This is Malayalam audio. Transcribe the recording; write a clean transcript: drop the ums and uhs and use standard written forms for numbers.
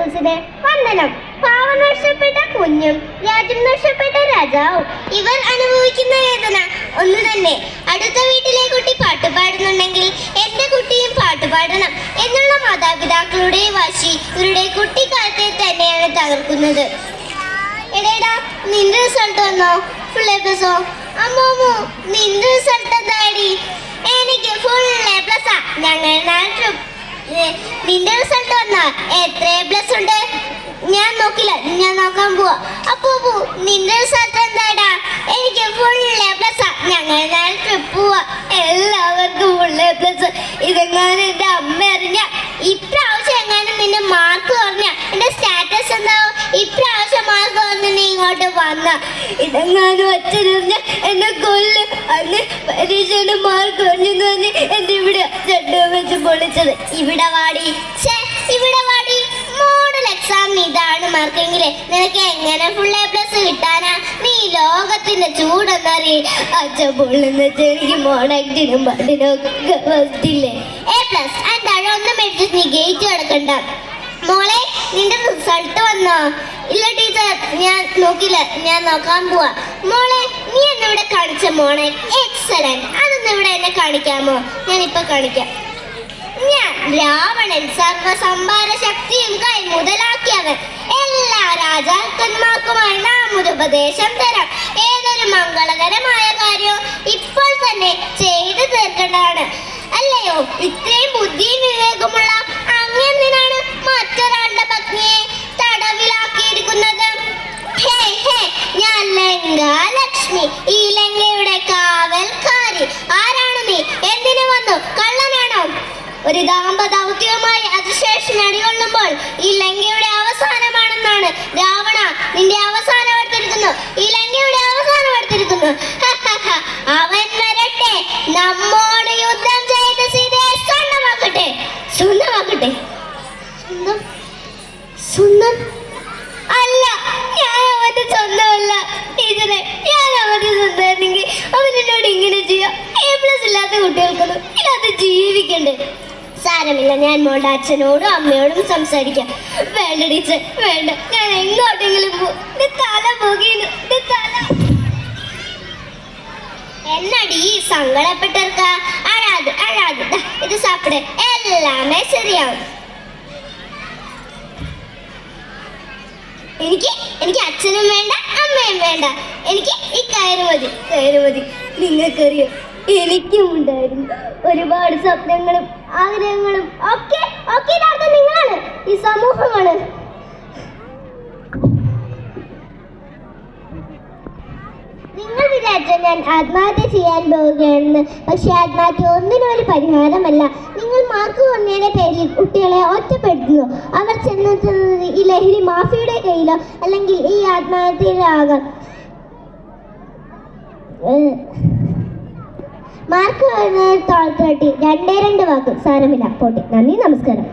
പ്രിൻസിപ്പൽസിന് വന്ദനം. പാവം നഷ്ടപ്പെട്ട കുഞ്ഞും രാജ്യം നഷ്ടപ്പെട്ട രാജാവും ഇവർ അനുഭവിക്കുന്ന വേദന ഒന്നു തന്നെ. അടുത്ത വീട്ടിലെ കുട്ടി പാട്ടുപാടുന്നുണ്ടെങ്കിൽ എന്റെ കുട്ടിയും പാട്ടുപാടണം എന്നുള്ള മാതാപിതാക്കളുടെ വാശി ഇവരുടെ കുട്ടിക്കാലത്തെ തന്നെയാണ് തകർക്കുന്നത്. എടേടാ, നിന്റെ റിസൾട്ട് വന്നോ? Full A പ്ലസോ? അമ്മോമോ, നിന്റെ റിസൾട്ട് എന്താടി? എനിക്ക് ഫുൾ എ പ്ലസാ. ഞങ്ങൾ നിന്റെ റിസൾട്ട് വന്നാ എത്ര എ പ്ലസ് ഉണ്ട്? ഞാൻ നോക്കില്ല, ഞാൻ നോക്കാൻ പോവാ. അപ്പോ നിന്റെ റിസൾട്ട് എന്താടാ? എനിക്ക് ഫുൾ എ പ്ലസാ. ഞങ്ങൾ ട്രിപ്പ് പോവാ. എല്ലാവർക്കും ഫുൾ എ പ്ലസ്. ഇതെങ്ങാനും എന്റെ അമ്മ അറിഞ്ഞ, ഇപ്രാവശ്യം എങ്ങാനും നിന്റെ മാർക്ക് കുറഞ്ഞ എന്റെ സ്റ്റാറ്റസ് എന്താവും? ഇപ്രാവശ്യം മാർക്ക് കുറഞ്ഞ നീ ഇങ്ങോട്ട് വന്ന ഇതെങ്ങാനും അച്ഛനറിഞ്ഞ എന്നെ കൊല്ലും. അന്ന് പരീക്ഷയുടെ മാർക്ക് കുറഞ്ഞെന്ന് പറഞ്ഞ് എന്റെ ഇവിടെ ചെണ്ടു വെച്ച് പൊളിച്ചത്. ഇവിടെ വാടി, ഇവിടെ വാടി. മോഡൽ എക്സാമിന് ഇതാണ് മാർക്കെങ്കിലേ നിനക്ക് എങ്ങനെ ഫുൾ എ പ്ലസ് കിട്ടാനാ? നീ ലോകത്തിന്റെ ചൂടെന്നറിയ അച്ഛൻ പൊള്ളുന്ന വെച്ചാൽ എനിക്ക് മോണാക്ടിനും പാട്ടിനും ഒക്കെ ഫസ്റ്റില്ലേ എ പ്ലസ്. അതിൻ്റെ ഒന്നും മേടിച്ച് നീ ഗേറ്റ് കിടക്കണ്ട. മോളെ, നിന്റെ റിസൾട്ട് വന്നോ? ഇല്ല ടീച്ചർ, ഞാൻ നോക്കില്ല, ഞാൻ നോക്കാൻ പോവാ. മോളെ, നീ എന്നിവിടെ കാണിച്ച മോണെ എക്സലന്റ്. അതൊന്നും ഇവിടെ എന്നെ കാണിക്കാമോ? ഞാനിപ്പോ കാണിക്കാം. ഞാൻ രാവണൻ സർവസംഭാര ശക്തിയും കൈ മുതലാക്കിയവൻ. എല്ലാ രാജാക്കന്മാർക്കുമായി നാം ഒരു ഉപദേശം തരാം. ഏതൊരു മംഗളകരമായ കാര്യവും ഇപ്പോൾ തന്നെ ചെയ്തു തീർക്കേണ്ടതാണ്. അല്ലയോ? ഇത്രയും ബുദ്ധിയും വിവേകമുള്ള അങ്ങെന്തിനാണ് മറ്റൊരാളുടെ പത്നിയെ തടവിലാക്കിയിരിക്കുന്നത്? ഞാൻ ലങ്കാലക്ഷ്മി, ഈ ലങ്കയുടെ കാവൽക്കാരി. ആരാണ് നീ? എന്തിനു വന്നു? കള്ളനാണോ? ഒരു ദാമ്പദൗത്യവുമായി അതിശേഷൻ അടികൊള്ളുമ്പോൾ ഈ ലങ്കയുടെ അവസാനമാണെന്നാണ് രാവണ നിന്റെ അവസാനം എടുത്തിരിക്കുന്നു. ഈ ലങ്കയുടെ അവസാനം എടുത്തിരിക്കുന്നു. അവൻ വരട്ടെ, നമ്മോട് യുദ്ധം ചെയ്ത് സീതയെ സ്വന്തമാക്കട്ടെ. സ്വന്തമാക്കട്ടെ? സ്വന്തം അല്ല, ഞാൻ അവന്റെ സ്വന്തമല്ല ടീച്ചറെ. ഞാൻ അവന്റെ സ്വന്തമാണെങ്കിൽ അവനോട് ഇങ്ങനെ ചെയ്യാം. എ പ്ലസ് ഇല്ലാത്ത കുട്ടികൾക്കൊന്നും ഇതിനകത്ത് ജീവിക്കണ്ടേ? സാരമില്ല, ഞാൻ മോളുടെ അച്ഛനോടും അമ്മയോടും സംസാരിക്കാം. വേണ്ട ടീച്ചർ, വേണ്ട. ഞാൻ എങ്ങോട്ടെങ്കിലും തല പോകുന്നു. എന്നടി സങ്കടപ്പെട്ടിരിക്ക? അഴാത് അഴാത്. ഇത് സാപ്പിട്, എല്ലാമേ ശരിയാവും. എനിക്ക് അച്ഛനും വേണ്ട, അമ്മയും വേണ്ട. എനിക്ക് ഈ കയറ് മതി, കയറ് മതി. നിങ്ങൾക്കറിയാം, എനിക്കും ഉണ്ടായിരുന്നു ഒരുപാട് സ്വപ്നങ്ങളും ആഗ്രഹങ്ങളും. ഒക്കെ നിങ്ങളാണ്, ഈ സമൂഹമാണ്. നിങ്ങൾ വിചാരിച്ച ഞാൻ ആത്മഹത്യ ചെയ്യാൻ പോവുകയാണെന്ന്. പക്ഷെ ആത്മഹത്യ ഒന്നിനും ഒരു പരിഹാരമല്ല. നിങ്ങൾ മാർക്ക് കുറഞ്ഞതിന്റെ പേരിൽ കുട്ടികളെ ഒറ്റപ്പെടുത്തുന്നു. അവർ ചെന്നെത്തുന്നത് ഈ ലഹരി മാഫിയുടെ കയ്യിലോ അല്ലെങ്കിൽ ഈ ആത്മഹത്യയിലാകാം. മാർക്ക് കുറഞ്ഞ താഴ്ത്തി 2 വാക്ക്. സാരമില്ല, പോട്ടെ. നന്ദി, നമസ്കാരം.